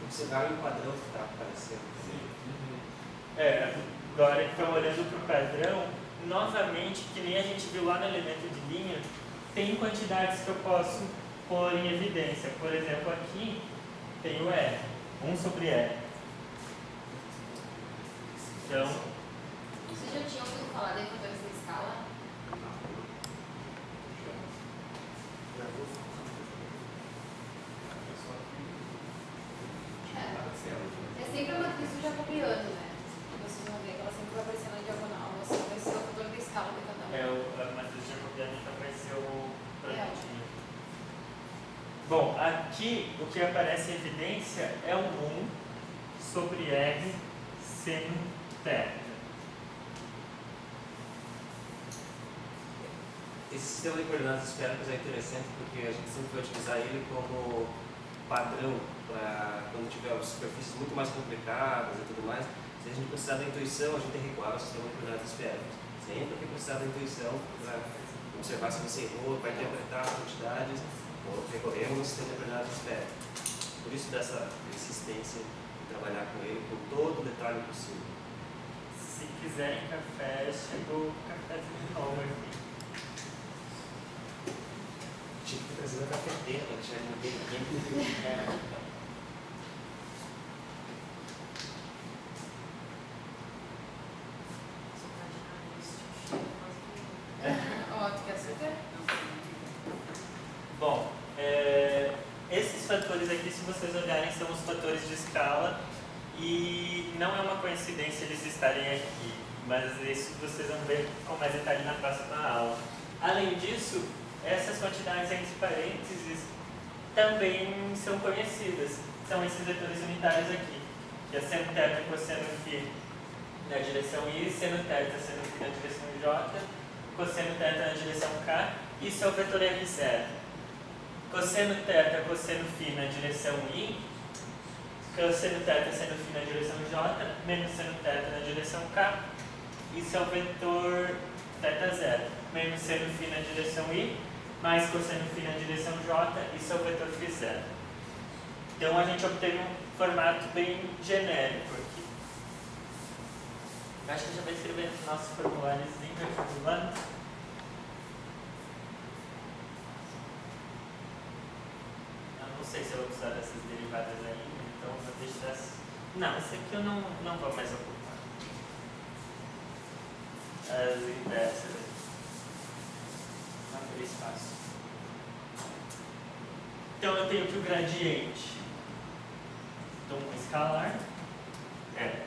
Observar o padrão que está aparecendo. Agora que estão olhando para o padrão, novamente, que nem a gente viu lá no elemento de linha, tem quantidades que eu posso pôr em evidência. Por exemplo, aqui tem o R, 1 sobre R. Então, Você já tinha ouvido falar de fatores de escala? É sempre a matriz do jacobiano, né? Vocês vão ver que ela sempre vai aparecer na diagonal. Você vai ser o fator de escala de cada um. a matriz jacobiana então vai ser o produtivo. É. Bom, aqui o que aparece em evidência é o 1 sobre R seno θ. Esse sistema de coordenadas esféricas é interessante porque a gente sempre vai utilizar ele como padrão para quando tiver superfícies muito mais complicadas e tudo mais. Se a gente precisar da intuição, a gente recuar ao sistema de coordenadas esféricas. Sempre que precisar da intuição para observar se você errou, para interpretar as quantidades, recorremos ao sistema de coordenadas esféricas. Por isso dessa insistência em trabalhar com ele com todo o detalhe possível. Se quiserem café, chegou o cafezinho novo aqui. Tinha que ter trazido a cafeteira para deixar ele bem quente. Ó, tu quer açúcar? Bom, esses fatores aqui, se vocês olharem, são os fatores de escala e não é uma coincidência eles estarem aqui, mas isso vocês vão ver com mais detalhe na próxima aula. Além disso, essas quantidades entre parênteses também são conhecidas, são esses vetores unitários aqui, que é seno θ e cosseno φ na direção I, seno θ, seno φ na direção J, cosseno θ na direção K, isso é o vetor R0. Cosseno θ, cosseno φ na direção I, cosseno θ, seno φ na direção J, menos seno θ na direção K, isso é o vetor θ0. Menos seno φ na direção I, mais cosseno φ na direção J, isso é o vetor φ0. Então a gente obteve um formato bem genérico aqui. Eu acho que já vai escrever no nosso formuláriozinho reformulando. Eu não sei se eu vou precisar dessas derivadas ainda, então eu vou deixar essa. Não, esse aqui eu não vou mais ocupar. As inversas aqui. Não tem espaço. Então eu tenho que o gradiente. Então um escalar é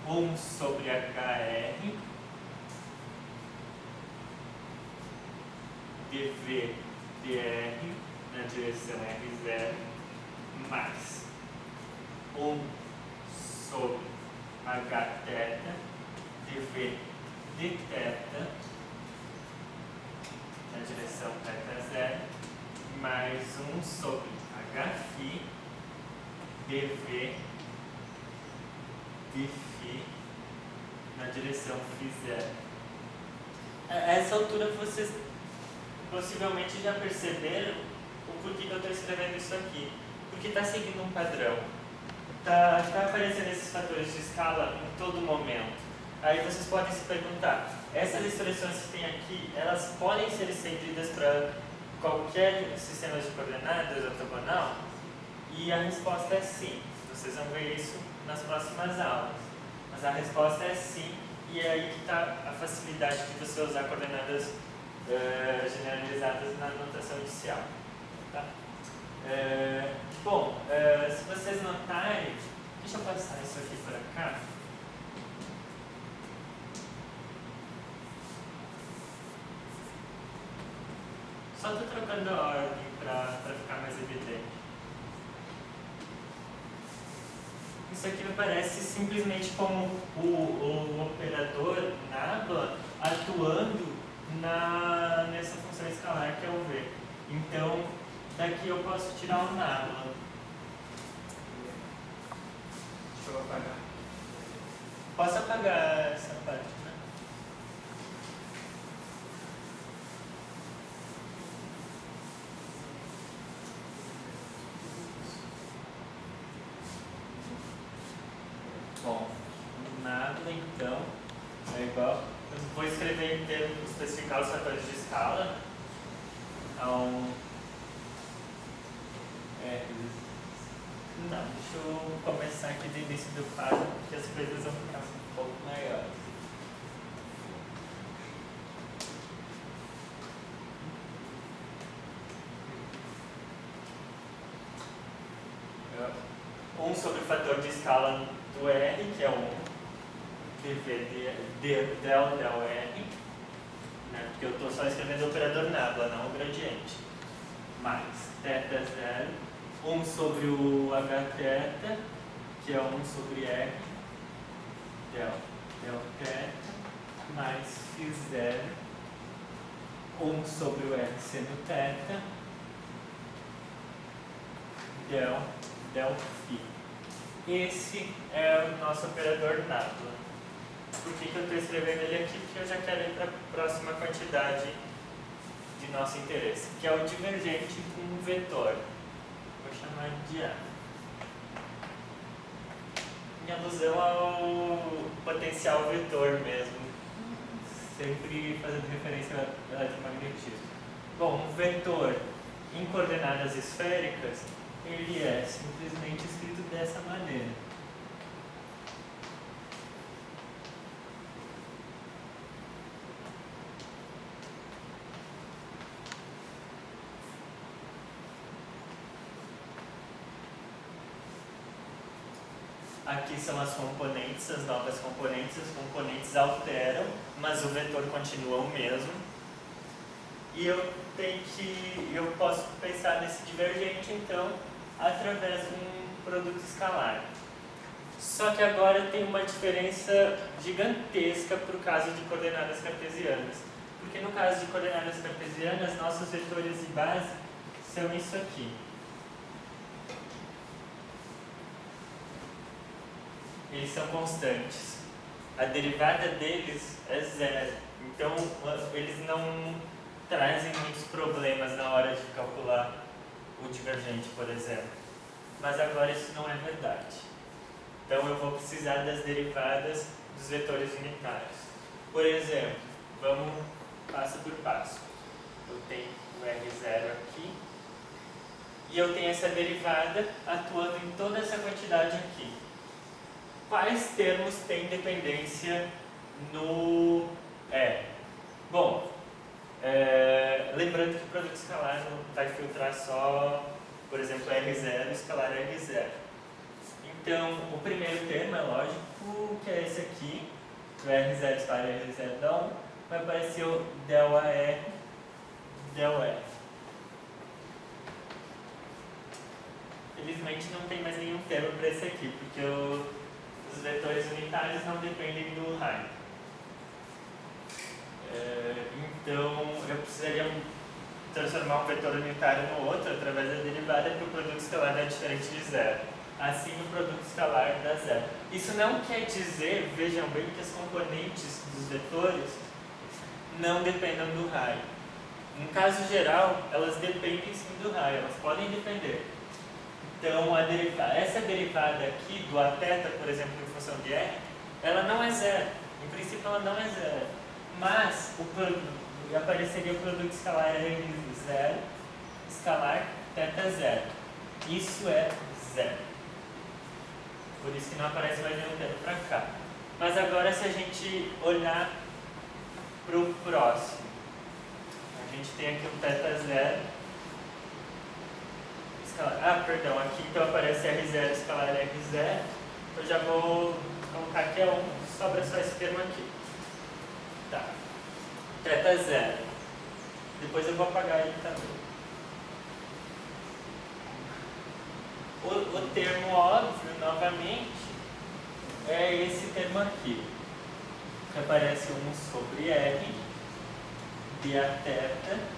1 sobre HR dV dr na direção R0 mais 1 sobre Hθ dV dθ na direção θ0 mais 1 sobre Hφ dV dφ na direção φ0. A essa altura vocês possivelmente já perceberam o porquê que eu estou escrevendo isso aqui. Porque está seguindo um padrão. Está aparecendo esses fatores de escala em todo momento. Aí vocês podem se perguntar, essas expressões que tem aqui, elas podem ser estendidas para qualquer sistema de coordenadas ortogonal? E a resposta é sim. Vocês vão ver isso nas próximas aulas. Mas a resposta é sim, e é aí que está a facilidade de você usar coordenadas generalizadas na notação inicial. Tá? Bom, se vocês notarem, deixa eu passar isso aqui para cá. Só estou trocando a ordem para ficar mais evidente. Isso aqui me parece simplesmente como o operador nabla atuando nessa função escalar que é o v. Então, daqui eu posso tirar o nabla. Deixa eu apagar. Posso apagar essa parte, né? igual. Eu vou escrever em termos, especificar os fatores de escala. Então, não, deixa eu começar aqui do início do quadro, porque as coisas vão ficar um pouco maiores. Sobre o fator de escala do R, que é o dv del R, né? Porque eu estou só escrevendo o operador nábula, não o gradiente. Mais θ zero, 1 sobre o hθ, que é 1 sobre R, del θ, mais φ0, 1 sobre o R seno θ, del φ. Esse é o nosso operador nábula. Por que eu estou escrevendo ele aqui? Porque eu já quero ir para a próxima quantidade de nosso interesse, que é o divergente com um vetor. Vou chamar de A. Em alusão ao potencial vetor mesmo, sempre fazendo referência ao eletromagnetismo. Bom, um vetor em coordenadas esféricas, ele é simplesmente escrito dessa maneira. Aqui são as componentes, as novas componentes. As componentes alteram, mas o vetor continua o mesmo. E eu posso pensar nesse divergente, então, através de um produto escalar. Só que agora tem uma diferença gigantesca para o caso de coordenadas cartesianas. Porque no caso de coordenadas cartesianas, nossos vetores de base são isso aqui. Eles são constantes. A derivada deles é zero. Então, eles não trazem muitos problemas na hora de calcular o divergente, por exemplo. Mas agora isso não é verdade. Então eu vou precisar das derivadas dos vetores unitários. Por exemplo, vamos passo por passo. Eu tenho o R0 aqui. E eu tenho essa derivada atuando em toda essa quantidade aqui. Quais termos têm dependência no E? Bom, lembrando que o produto escalar vai filtrar só, por exemplo, R0 e escalar R0. Então, o primeiro termo é lógico, que é esse aqui, o R0 escalar R0 dá 1, vai aparecer o del AR, del R. Felizmente não tem mais nenhum termo para esse aqui, porque os vetores unitários não dependem do raio. Então, eu precisaria transformar um vetor unitário no outro através da derivada para o produto escalar dar diferente de zero. Assim, o produto escalar dá zero. Isso não quer dizer, vejam bem, que as componentes dos vetores não dependam do raio. No caso geral, elas dependem sim do raio, elas podem depender. Então, essa derivada aqui do Aθ, por exemplo, em função de R, ela não é zero. Em princípio, ela não é zero. Mas apareceria o produto escalar R0, escalar θ0. Isso é zero. Por isso que não aparece mais nenhum termo para cá. Mas agora, se a gente olhar para o próximo, a gente tem aqui o θ0. Perdão, aqui então aparece R0 escalar R0. Eu já vou colocar que é 1, sobra só esse termo aqui. Tá. θ0. Depois eu vou apagar ele também. O termo óbvio, novamente, é esse termo aqui. Que aparece 1 sobre R dθ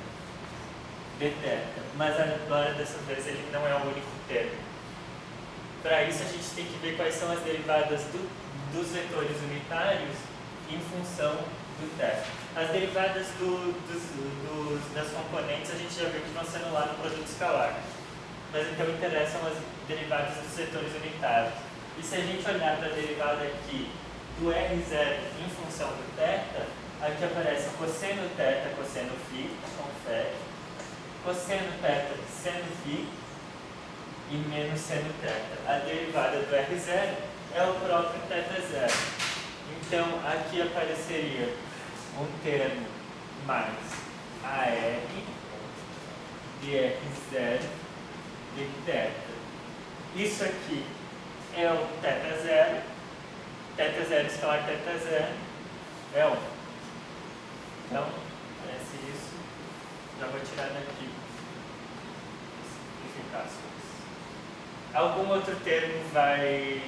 dθ. Mas agora, dessa vez, ele não é o único termo. Para isso, a gente tem que ver quais são as derivadas dos vetores unitários em função do θ. As derivadas das componentes a gente já viu que vão ser lá no produto escalar. Mas então interessam as derivadas dos vetores unitários. E se a gente olhar para a derivada aqui do R0 em função do θ, aqui aparece cosseno θ, cosseno φ, confere, cosseno θ, seno φ e menos seno θ. A derivada do R0 é o próprio θ0. Então, aqui apareceria um termo mais AR de R0 de θ. Isso aqui é o θ0, θ0 escalar θ0 é 1. Então, parece isso. Já vou tirar daqui. Simplificar as coisas. Algum outro termo vai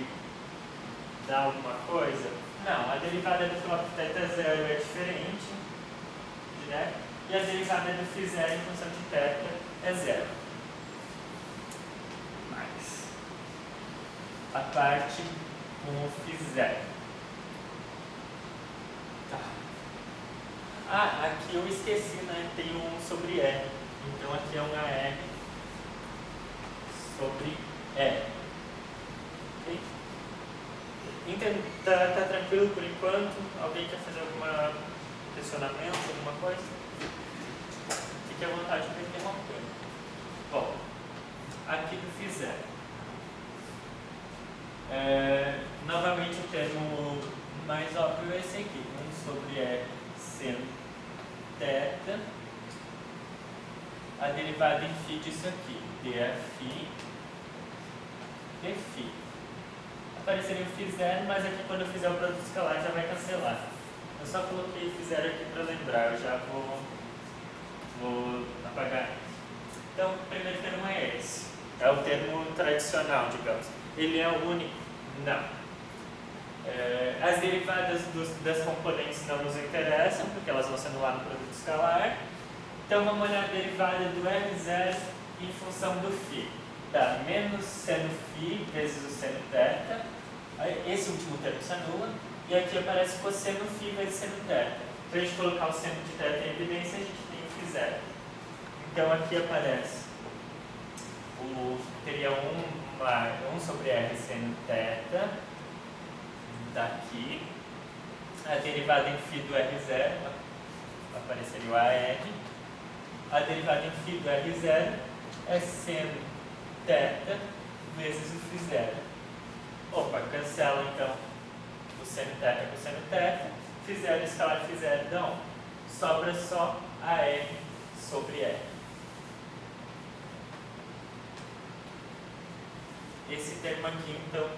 dar alguma coisa? Não, a derivada do próprio θ0 é diferente, né? E a derivada do φ0 em função de θ é 0. Mais a parte com o φ0. Tá. Ah, aqui eu esqueci, né? Tem um sobre R. Então aqui é um AR sobre R. Ok? Então, tá tranquilo por enquanto? Alguém quer fazer algum questionamento, alguma coisa? Fique à vontade para interromper. Bom, aqui do φ0. Novamente o termo mais óbvio é esse aqui. 1 sobre R seno θ. A derivada em φ disso aqui. dφ dφ. Apareceria o φ0, mas aqui quando eu fizer o produto escalar já vai cancelar. Eu só coloquei φ0 aqui para lembrar, eu já vou apagar. Então, o primeiro termo é esse. É o termo tradicional, digamos. Ele é o único? Não. As derivadas das componentes não nos interessam, porque elas vão se anular no produto escalar. Então, vamos olhar a derivada do R0 em função do φ. Dá menos seno φ vezes o seno θ. Esse último termo se anula. E aqui aparece cosseno φ vezes seno θ. Para a gente colocar o seno de θ em evidência, a gente tem o φ0. Então, aqui aparece teria 1 sobre R seno θ. Daqui. A derivada em φ do R0 apareceria o AR. A derivada em φ do R0 é seno θ vezes o φ0. Opa, cancela então o seno θ com o seno θ. φ0 escalar φ0 dá 1. Sobra só AR sobre R. Esse termo aqui então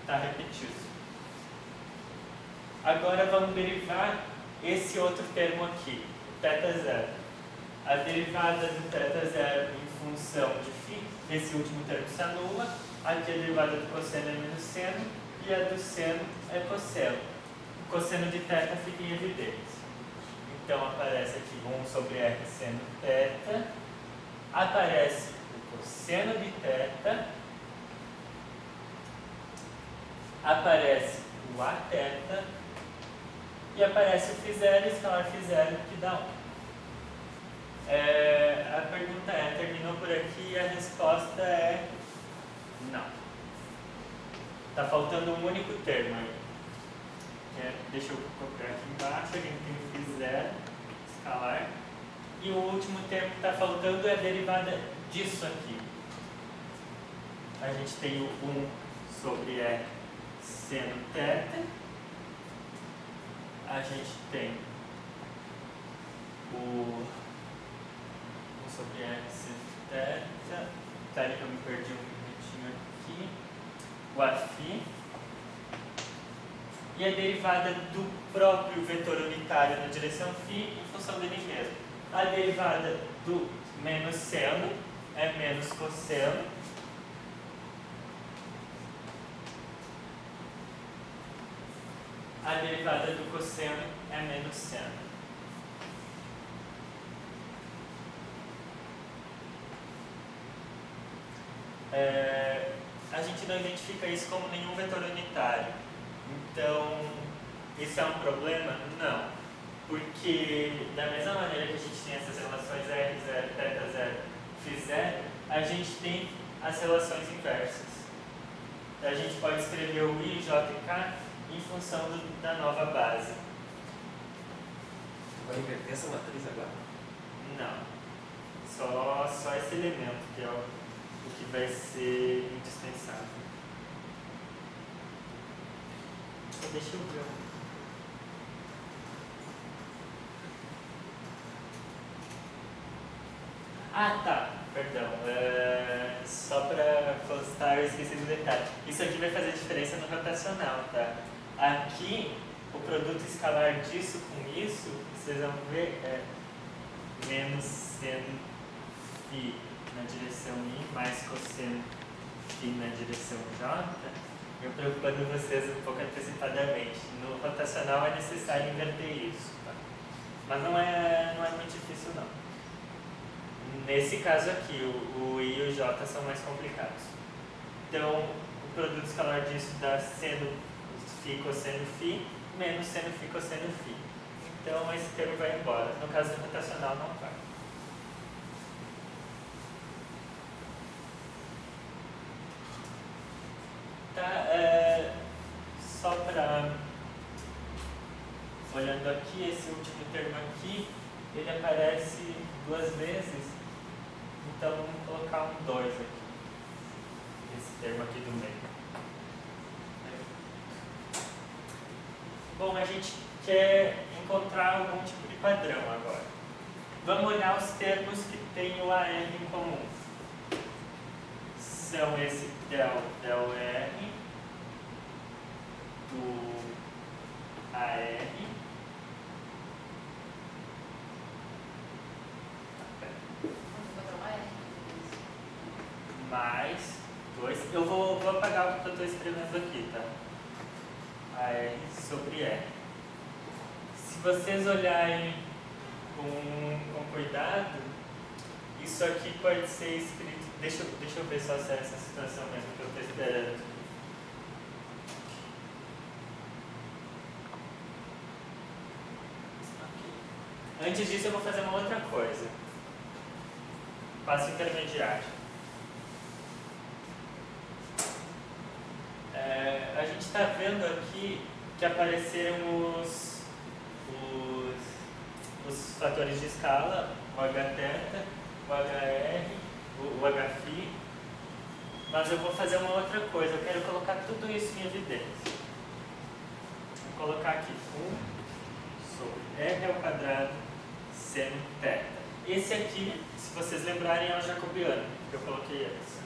está repetido. Agora vamos derivar esse outro termo aqui, θ0. A derivada do θ0 em função de φ, esse último termo se anula. Aqui a derivada do cosseno é menos seno e a do seno é cosseno. O cosseno de θ fica em evidência. Então aparece aqui 1 sobre R seno θ. Aparece o cosseno de θ. Aparece o Aθ. E aparece o φ0, escalar φ0, que dá 1. A pergunta é, terminou por aqui? E a resposta é não. Está faltando um único termo aí. Deixa eu colocar aqui embaixo, a gente tem o φ0, escalar. E o último termo que está faltando é a derivada disso aqui. A gente tem o 1 sobre R seno θ. A gente tem o 1 sobre R seno θ. Tá, que eu me perdi um minutinho aqui. O Afim. E a derivada do próprio vetor unitário na direção φ em função dele mesmo. A derivada do menos seno é menos cosseno. A derivada do cosseno é menos seno. A gente não identifica isso como nenhum vetor unitário. Então, isso é um problema? Não. Porque, da mesma maneira que a gente tem essas relações R0, θ0, φ0, a gente tem as relações inversas. A gente pode escrever o I, J e K em função da nova base. Vai inverter essa matriz agora? Não. Só esse elemento que é o que vai ser indispensável. Deixa eu ver. Ah, tá. Perdão. Só para constar, eu esqueci do detalhe. Isso aqui vai fazer diferença no rotacional, tá? Aqui, o produto escalar disso com isso, vocês vão ver, é menos seno φ na direção I mais cosseno φ na direção J. Eu preocupando vocês um pouco antecipadamente. No rotacional é necessário inverter isso, tá? Mas não é muito difícil, não. Nesse caso aqui, o I e o J são mais complicados. Então, o produto escalar disso dá seno φ cosseno φ menos seno φ cosseno φ. Então, esse termo vai embora. No caso do rotacional, não vai. Tá, só para... Olhando aqui, esse último termo aqui, ele aparece 2 vezes. Então, vamos colocar um 2 aqui. Esse termo aqui do meio. Bom, a gente quer encontrar algum tipo de padrão agora. Vamos olhar os termos que têm o AR em comum. São esse del R do AR mais 2. Eu vou apagar o que eu estou escrevendo aqui, tá? AR sobre R. Se vocês olharem com cuidado, isso aqui pode ser escrito. Deixa eu ver só se é essa situação mesmo que eu estou esperando. Okay. Antes disso, eu vou fazer uma outra coisa. Passo intermediário. A gente está vendo aqui que apareceram os fatores de escala, o Hθ, o HR, o Hφ, mas eu vou fazer uma outra coisa, eu quero colocar tudo isso em evidência. Vou colocar aqui 1 sobre R ao quadrado seno θ. Esse aqui, se vocês lembrarem, é o jacobiano, que eu coloquei antes.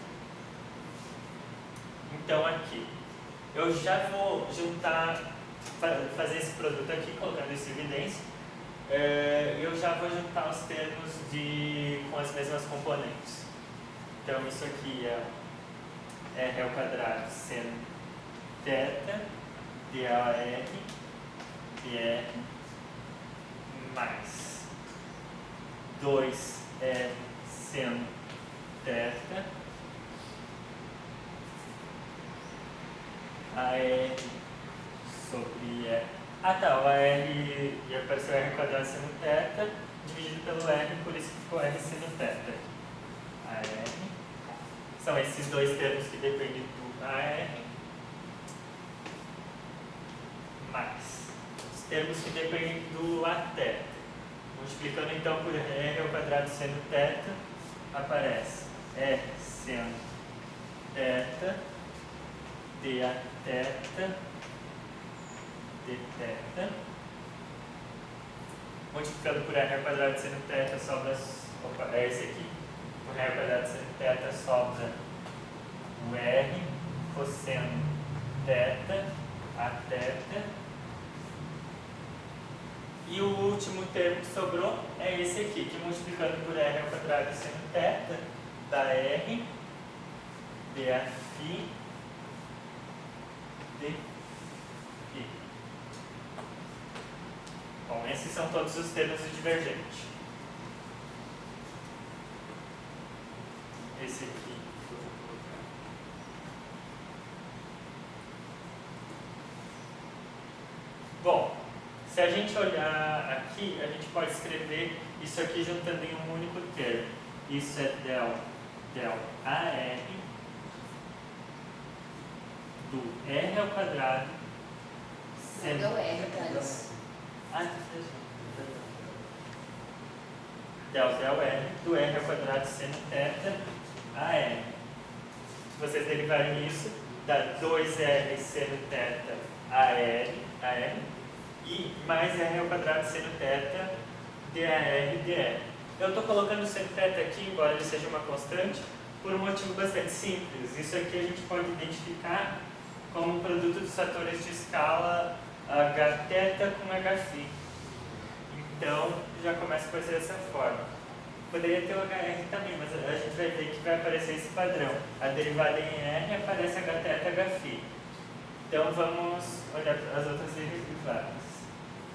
Então aqui, eu já vou fazer esse produto aqui, colocando isso em evidência. Eu já vou juntar os termos com as mesmas componentes. Então isso aqui é R ao quadrado seno θ dAr dr mais 2R seno θ AR sobre R. Ah tá, o AR ia aparecer o R quadrado seno θ dividido pelo R, por isso que ficou R seno θ. AR são esses dois termos que dependem do AR mais os termos que dependem do Aθ. Multiplicando então por R ao quadrado seno θ, aparece R seno θ dAθ dθ. Multiplicando por R ao quadrado seno θ sobra. Opa, é esse aqui. Por R ao quadrado seno θ sobra o R cosseno θ Aθ. E o último termo que sobrou é esse aqui, que multiplicando por R ao quadrado seno θ dá R dφ dφ. Bom, esses são todos os termos do divergente. Esse aqui. Bom, se a gente olhar aqui, a gente pode escrever isso aqui juntando em um único termo. Isso é del AR do R ao quadrado Não deu R pra isso. Del R, do R ao quadrado seno θ a R. Se vocês derivarem isso, dá 2R seno θ a R, e mais R ao quadrado seno θ dAR. Eu estou colocando o seno θ aqui, embora ele seja uma constante, por um motivo bastante simples. Isso aqui a gente pode identificar como um produto dos fatores de escala Hθ com Hφ. Então, já começa a aparecer dessa forma. Poderia ter o HR também, mas a gente vai ver que vai aparecer esse padrão. A derivada em R aparece Hθ Hφ. Então, vamos olhar as outras derivadas.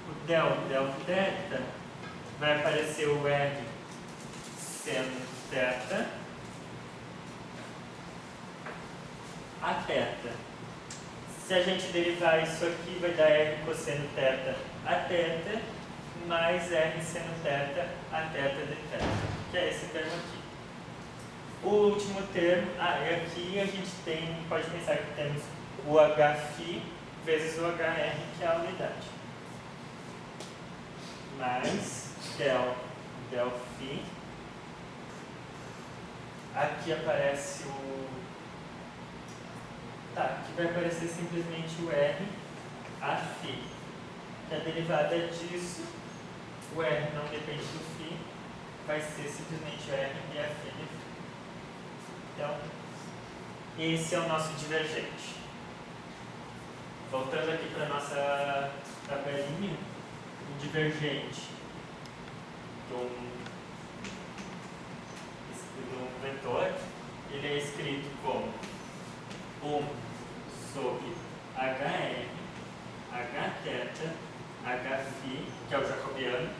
O del θ vai aparecer o R seno θ a θ. Se a gente derivar isso aqui, vai dar R cosseno θ a θ mais R seno θ a θ de θ, que é esse termo aqui. O último termo, e aqui a gente pode pensar que temos o Hφ vezes o HR, que é a unidade. Mais del φ. Aqui aparece aqui vai aparecer simplesmente o R a φ. A derivada disso, o R não depende do φ, vai ser simplesmente o R e a φ de φ. Então, esse é o nosso divergente. Voltando aqui para a nossa tabelinha, o divergente de um vetor, ele é escrito como 1 sobre HR, Hθ, Hφ, que é o jacobiano,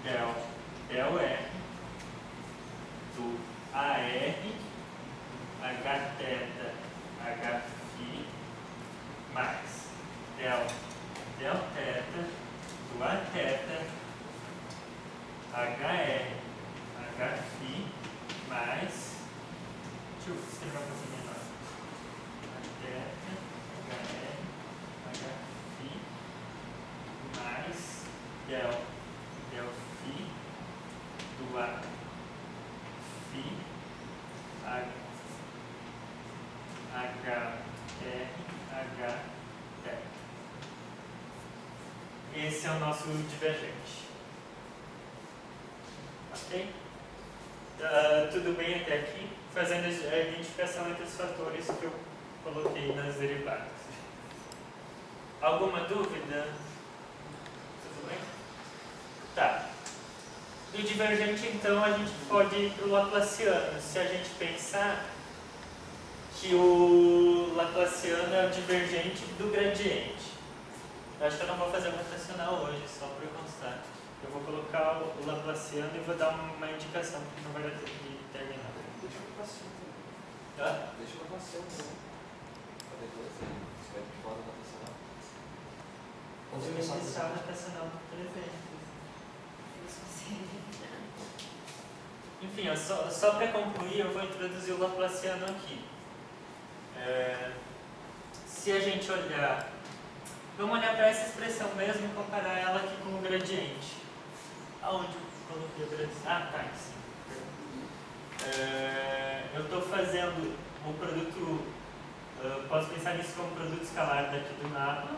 del R do AR, Hθ, Hφ, mais del θ do Aθ, HR, Hφ, mais, deixa eu escrever um pouquinho menor, Aθ, HR, Hφ, mais del φ do Aφ, HR, Hθ. Esse é o nosso divergente. Ok? Tudo bem até aqui? Fazendo a identificação entre os fatores que eu coloquei nas derivadas. Alguma dúvida? Tudo bem? Tá. Do divergente, então, a gente pode ir para o Laplaciano. Se a gente pensar que o Laplaciano é o divergente do gradiente. Eu acho que eu não vou fazer o rotacional hoje, só para constar. Eu vou colocar o Laplaciano e vou dar uma indicação, porque não vai dar tempo de terminar. Deixa o Laplaciano também. Tá? Deixa o Laplaciano também. Para depois você vai fora do rotacional. Eu vou deixar o rotacional do 300. Enfim, só para concluir, eu vou introduzir o Laplaciano aqui. Se a gente olhar, vamos olhar para essa expressão mesmo e comparar ela aqui com o gradiente. Aonde eu coloquei o gradiente? Tá, sim. Eu estou fazendo um produto, posso pensar nisso como produto escalar daqui do mapa,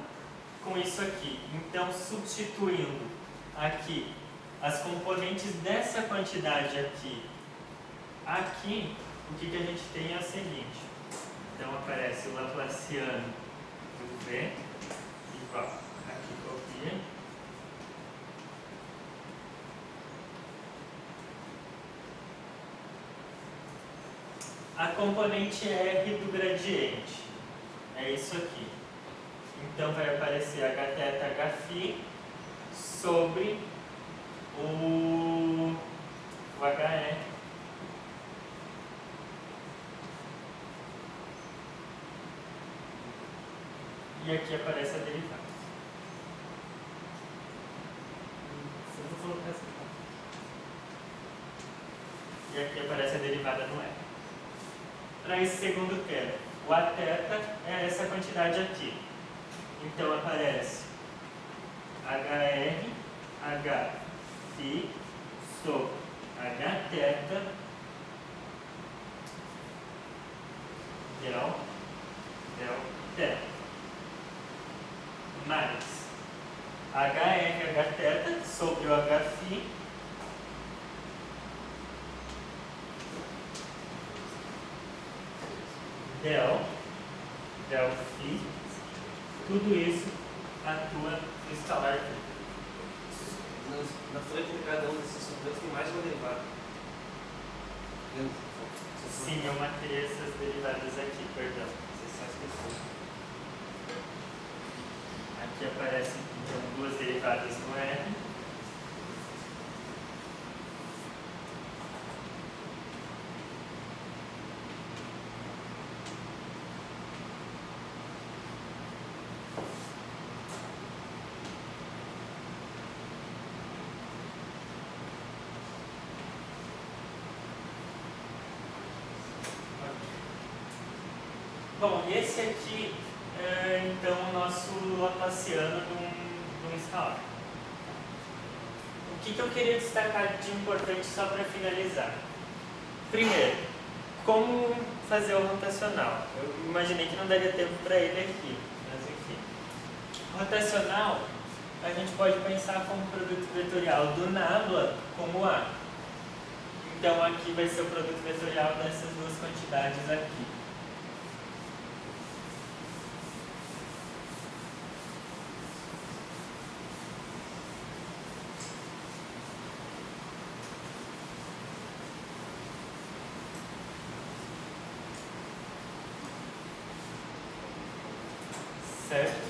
com isso aqui. Então, substituindo aqui as componentes dessa quantidade aqui, o que a gente tem é o seguinte. Então aparece o Laplaciano do V igual, aqui copia, a componente R do gradiente, é isso aqui. Então vai aparecer Hθ Hφ sobre o HR. E aqui aparece a derivada. Eu vou colocar assim. E aqui aparece a derivada no R. para esse segundo termo. O Aθ é essa quantidade aqui. Então aparece HR, Hφ sobre Hθ del θ mais HR, Hθ sobre o Hφ del φ, tudo isso atua no escalar φ. Na frente de cada um desses fatores tem mais uma derivada. Sim, eu matei essas derivadas aqui, perdão. Aqui aparecem então duas derivadas no R. Bom, esse aqui é então o nosso Laplaciano de um escalar. O que eu queria destacar de importante só para finalizar? Primeiro, como fazer o rotacional? Eu imaginei que não daria tempo para ele aqui, mas enfim. Rotacional, a gente pode pensar como produto vetorial do nabla como A. Então aqui vai ser o produto vetorial dessas duas quantidades aqui. Certo?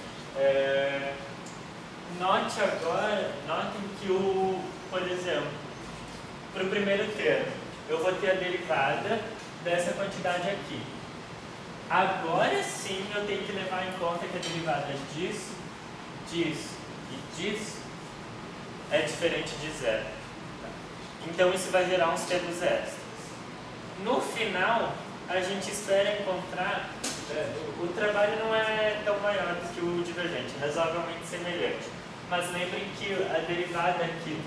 Notem que por exemplo, para o primeiro termo, eu vou ter a derivada dessa quantidade aqui. Agora sim eu tenho que levar em conta que a derivada disso, disso e disso é diferente de zero. Então isso vai gerar uns termos extras. No final, a gente espera encontrar. O trabalho não é tão maior do que o divergente, é razoavelmente semelhante. Mas lembrem que a derivada aqui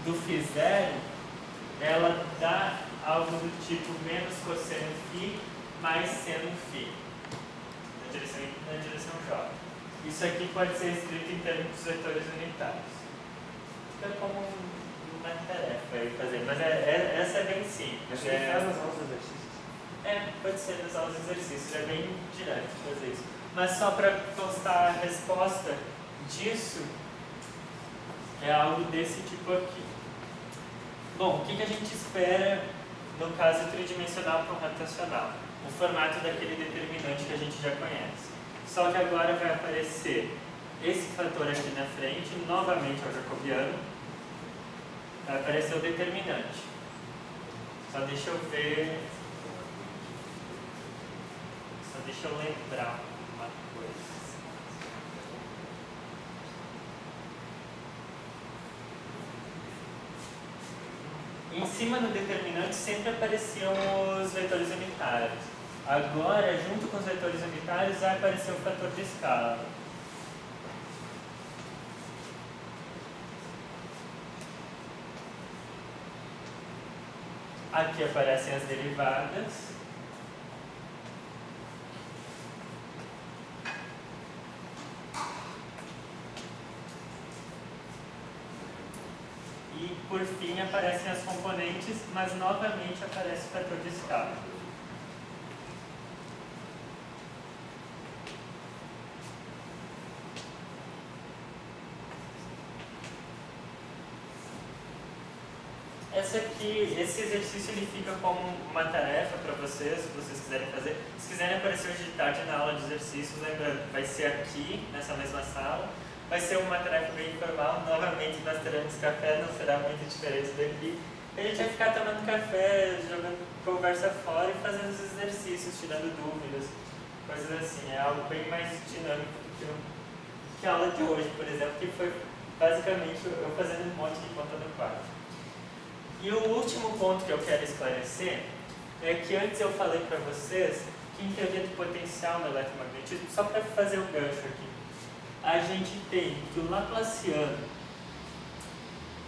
do φ0, ela dá algo do tipo menos cosseno φ mais seno φ, na direção J. Isso aqui pode ser escrito em termos dos vetores unitários. Fica como uma tarefa aí fazer, mas essa é bem simples. Acho que ele faz nas aulas de exercícios. Pode ser nas aulas de exercícios, é bem direto fazer isso. Mas só para constar a resposta disso, é algo desse tipo aqui. Bom, o que a gente espera no caso tridimensional para um rotacional? O formato daquele determinante que a gente já conhece. Só que agora vai aparecer esse fator aqui na frente, novamente ao jacobiano, vai aparecer o determinante. Só deixa eu ver. Deixa eu lembrar uma coisa. Em cima do determinante sempre apareciam os vetores unitários. Agora, junto com os vetores unitários, vai aparecer o fator de escala. Aqui aparecem as derivadas. E, por fim, aparecem as componentes, mas novamente aparece o fator de escala. Esse exercício ele fica como uma tarefa para vocês, se vocês quiserem fazer. Se quiserem aparecer hoje de tarde na aula de exercícios, lembrando, vai ser aqui, nessa mesma sala. Vai ser uma tarefa bem informal, novamente nós teremos café, não será muito diferente daqui. A gente vai ficar tomando café, jogando conversa fora e fazendo os exercícios, tirando dúvidas, coisas assim. É algo bem mais dinâmico do que a aula de hoje, por exemplo, que foi basicamente eu fazendo um monte de conta no quarto. E o último ponto que eu quero esclarecer é que antes eu falei para vocês que em teoria de potencial no eletromagnetismo, só para fazer o gancho aqui, a gente tem que o Laplaciano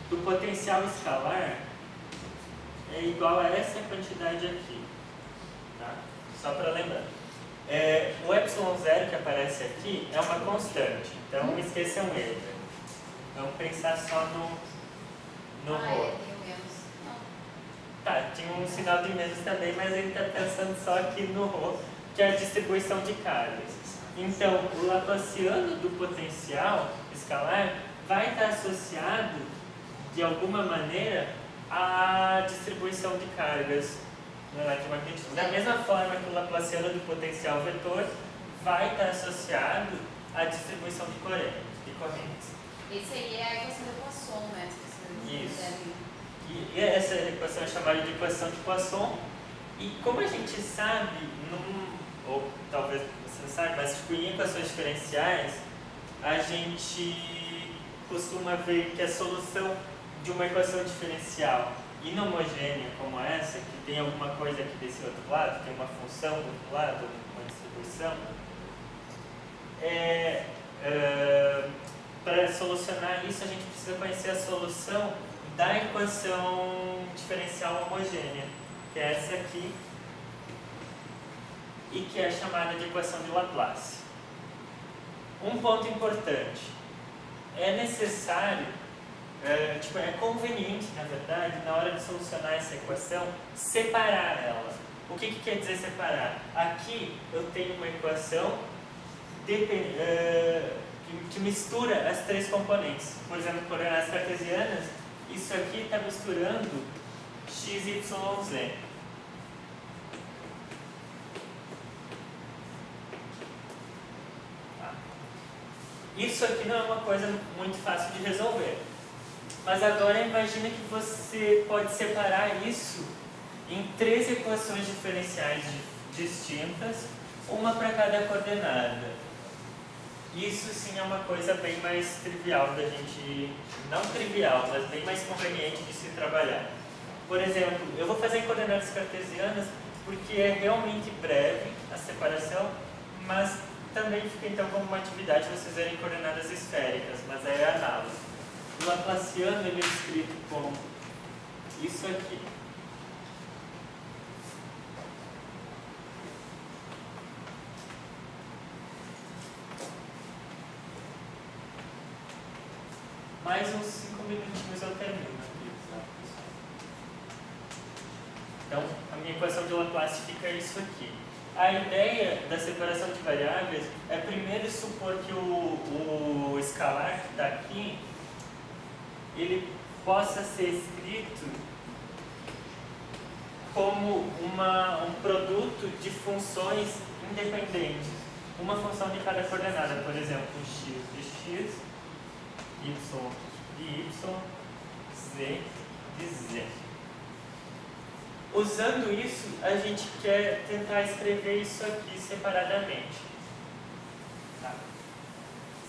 do potencial escalar é igual a essa quantidade aqui, tá? Só para lembrar. O ε0 que aparece aqui é uma constante, então esqueçam ele. Vamos pensar só no ρ. Tem o menos. Não. Tá, tinha um sinal de menos também, mas ele está pensando só aqui no ρ, que é a distribuição de cargas. Então, o Laplaciano do potencial escalar vai estar associado, de alguma maneira, à distribuição de cargas no eletromagnetismo. Da mesma forma que o Laplaciano do potencial vetor vai estar associado à distribuição de correntes. Esse aí é a equação de Poisson, né? Isso. E essa equação é chamada de equação de Poisson. E como a gente sabe, ou talvez você não saiba, mas tipo, em equações diferenciais, a gente costuma ver que a solução de uma equação diferencial inhomogênea como essa, que tem alguma coisa aqui desse outro lado, tem uma função do outro lado, uma distribuição, para solucionar isso a gente precisa conhecer a solução da equação diferencial homogênea, que é essa aqui, e que é chamada de equação de Laplace. Um ponto importante, é necessário, é conveniente, na verdade, na hora de solucionar essa equação, separar ela. O que quer dizer separar? Aqui eu tenho uma equação que mistura as três componentes. Por exemplo, coordenadas cartesianas, isso aqui está misturando x, y, z. Isso aqui não é uma coisa muito fácil de resolver. Mas agora imagine que você pode separar isso em três equações diferenciais distintas, uma para cada coordenada. Isso sim é uma coisa bem mais trivial da gente, não trivial, mas bem mais conveniente de se trabalhar. Por exemplo, eu vou fazer em coordenadas cartesianas porque é realmente breve a separação, mas também fica então como uma atividade vocês verem coordenadas esféricas, mas aí é análogo. O Laplaciano ele é escrito como isso aqui. Mais uns 5 minutinhos eu termino aqui. Então, a minha equação de Laplace fica isso aqui. A ideia da separação de variáveis é primeiro supor que o escalar que está aqui, ele possa ser escrito como um produto de funções independentes. Uma função de cada coordenada, por exemplo, x de x, y de y, z de z. Usando isso, a gente quer tentar escrever isso aqui separadamente. Tá?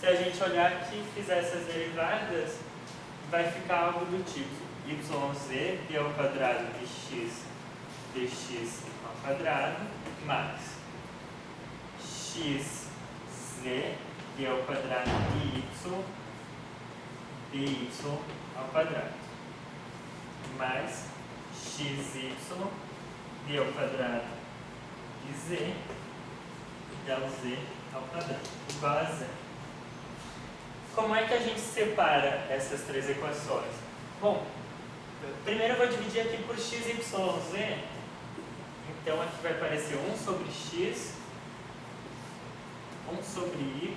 Se a gente olhar aqui e fizer essas derivadas, vai ficar algo do tipo yz d ao quadrado de x dx ao quadrado mais xz d ao quadrado de y dy ao quadrado mais xy d ao quadrado de z del z ao quadrado igual a zero. Como é que a gente separa essas três equações? Bom, primeiro eu vou dividir aqui por x, y, z. Então aqui vai aparecer 1 sobre x, 1 sobre y,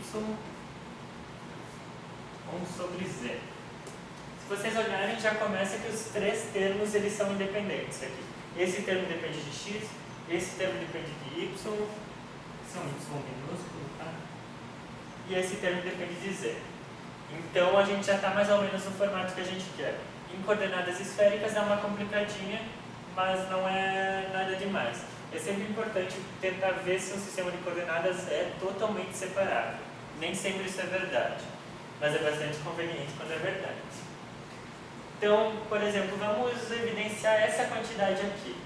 1 sobre z. Se vocês olharem, já começa que os três termos eles são independentes aqui. Esse termo depende de x, esse termo depende de y, são y minúsculo, tá? E esse termo depende de z. Então a gente já está mais ou menos no formato que a gente quer. Em coordenadas esféricas dá uma complicadinha, mas não é nada demais. É sempre importante tentar ver se um sistema de coordenadas é totalmente separado. Nem sempre isso é verdade, mas é bastante conveniente quando é verdade. Então, por exemplo, vamos evidenciar essa quantidade aqui.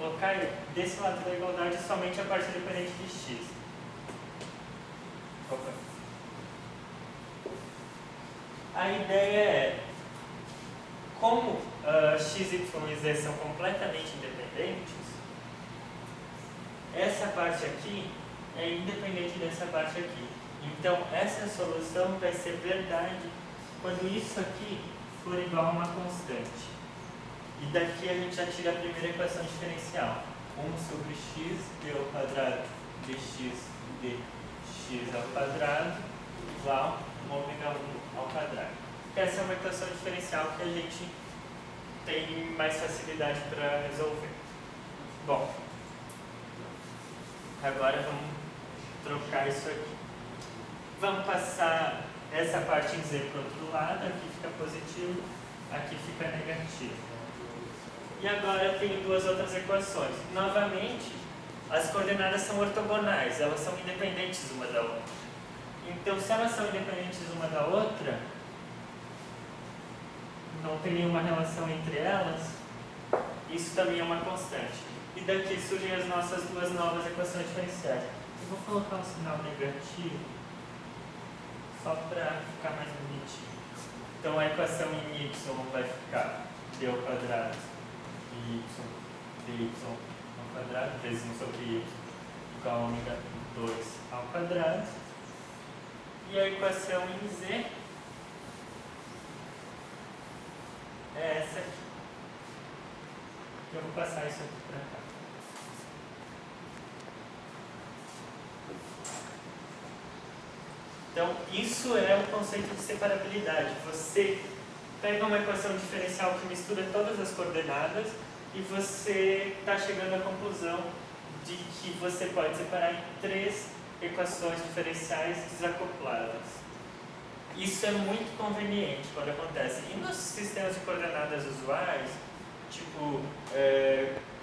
colocar desse lado da igualdade somente a parte dependente de x. Opa. A ideia é, como x, y e z são completamente independentes, essa parte aqui é independente dessa parte aqui. Então, essa solução vai ser verdade quando isso aqui for igual a uma constante. E daqui a gente já tira a primeira equação diferencial. 1 sobre x d ao quadrado dx dx ao quadrado igual a ômega 1 ao quadrado. Essa é uma equação diferencial que a gente tem mais facilidade para resolver. Bom, agora vamos trocar isso aqui. Vamos passar essa parte em z para o outro lado, aqui fica positivo, aqui fica negativo. E agora eu tenho duas outras equações. Novamente, as coordenadas são ortogonais, elas são independentes uma da outra. Então, se elas são independentes uma da outra, não tem nenhuma relação entre elas, isso também é uma constante. E daqui surgem as nossas duas novas equações diferenciais. Eu vou colocar um sinal negativo, só para ficar mais bonitinho. Então a equação em y vai ficar d ao quadrado y dy ao quadrado vezes 1 sobre y igual a ômega 2 ao quadrado. E a equação em z é essa aqui. Eu vou passar isso aqui para cá. Então, isso é o conceito de separabilidade. Você pega uma equação diferencial que mistura todas as coordenadas e você está chegando à conclusão de que você pode separar em 3 equações diferenciais desacopladas. Isso é muito conveniente quando acontece. E nos sistemas de coordenadas usuais, tipo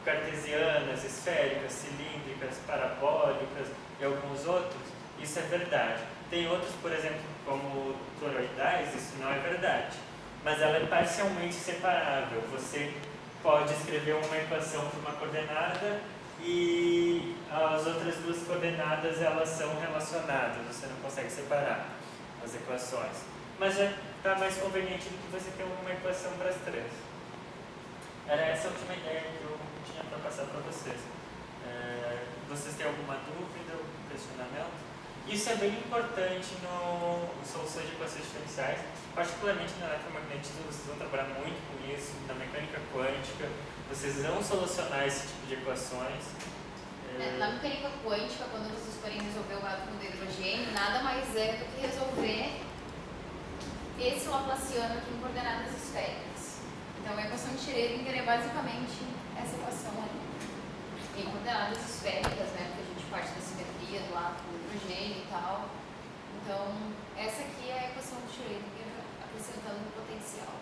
cartesianas, esféricas, cilíndricas, parabólicas e alguns outros, isso é verdade. Tem outros, por exemplo, como toroidais, isso não é verdade. Mas ela é parcialmente separável. Você pode escrever uma equação para uma coordenada e as outras duas coordenadas elas são relacionadas. Você não consegue separar as equações. Mas já está mais conveniente do que você ter uma equação para as 3. Era essa a última ideia que eu tinha para passar para vocês. Vocês têm alguma dúvida, algum questionamento? Isso é bem importante no soluções de equações diferenciais, particularmente na eletromagnetismo. Vocês vão trabalhar muito com isso, na mecânica quântica, vocês vão solucionar esse tipo de equações. Na mecânica quântica, quando vocês forem resolver o átomo de hidrogênio, nada mais é do que resolver esse laplaciano aqui em coordenadas esféricas. Então, a equação de Schrödinger é basicamente essa equação ali. Em coordenadas esféricas, né, porque a gente parte da simetria do átomo de hidrogênio e tal. Então, essa aqui é a equação de Schrödinger acrescentando o potencial.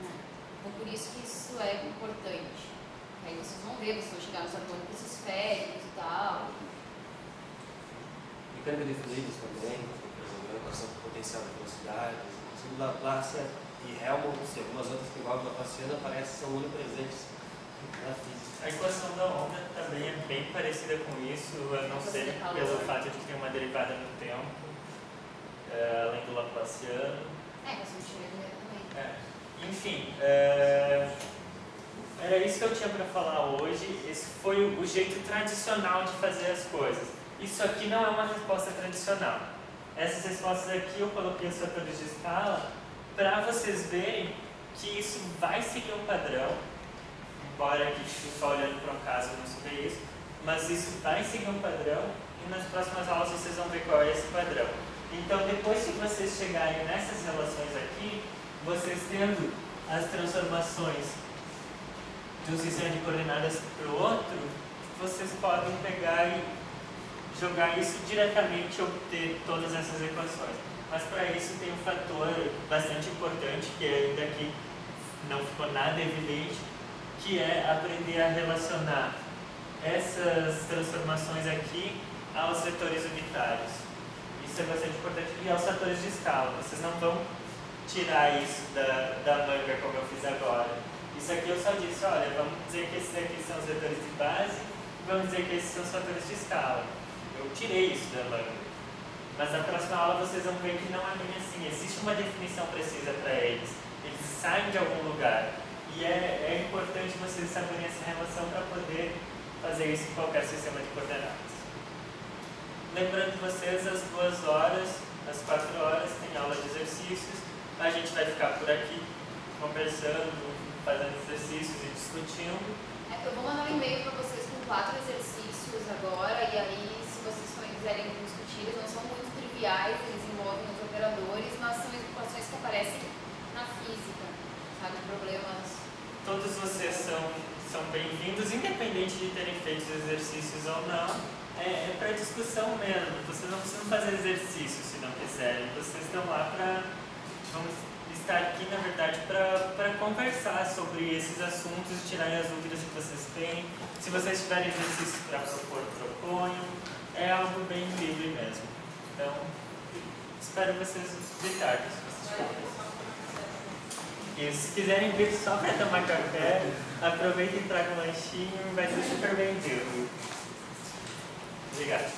Então, por isso que isso é importante. Aí vocês vão ver, vocês vão chegar nos harmônicos esféricos e tal. Mecânica de fluidos também, por exemplo, a equação do potencial de velocidade, tudo Laplace e Helmholtz e algumas outras que igual a Laplaciana parecem ser onipresentes na física. A equação da onda também é bem parecida com isso, a não ser pelo fato de que tem uma derivada no tempo, além do Laplaciano. A equação de Schrödinger também. Enfim, era isso que eu tinha para falar hoje. Esse foi o jeito tradicional de fazer as coisas. Isso aqui não é uma resposta tradicional. Essas respostas aqui eu coloquei os fatores de escala para vocês verem que isso vai seguir um padrão, embora aqui só olhando para um caso não se vê isso, mas isso vai seguir um padrão e nas próximas aulas vocês vão ver qual é esse padrão. Então, depois que vocês chegarem nessas relações aqui, vocês tendo as transformações de um sistema de coordenadas para o outro, vocês podem pegar e jogar isso diretamente e obter todas essas equações. Mas para isso tem um fator bastante importante, que ainda aqui não ficou nada evidente, que é aprender a relacionar essas transformações aqui aos vetores unitários. Isso é bastante importante. E aos fatores de escala. Vocês não vão tirar isso da manga como eu fiz agora. Isso aqui eu só disse, olha, vamos dizer que esses aqui são os vetores de base, vamos dizer que esses são os fatores de escala. Eu tirei isso da Language. Mas na próxima aula vocês vão ver que não é bem assim. Existe uma definição precisa para eles. Eles saem de algum lugar. E é importante vocês saberem essa relação para poder fazer isso em qualquer sistema de coordenadas. Lembrando vocês, às 2 horas, às 4 horas, tem aula de exercícios. A gente vai ficar por aqui conversando, fazendo exercícios e discutindo. Eu vou mandar um e-mail para vocês com 4 exercícios agora, e aí, se vocês quiserem discutir, eles não são muito triviais, eles envolvem os operadores, mas são equações que aparecem na física, sabe? Problemas. Todos vocês são bem-vindos, independente de terem feito os exercícios ou não. É para discussão mesmo. Vocês não precisam fazer exercício se não quiserem. Vocês estão lá vamos estar aqui, na verdade, para conversar sobre esses assuntos e tirarem as dúvidas que vocês têm. Se vocês tiverem exercícios para propor, proponham. É algo bem livre mesmo. Então, espero vocês de tarde, se vocês forem. E se quiserem vir só para tomar café, aproveitem e tragam um lanchinho, vai ser super bem-vindo. Obrigado.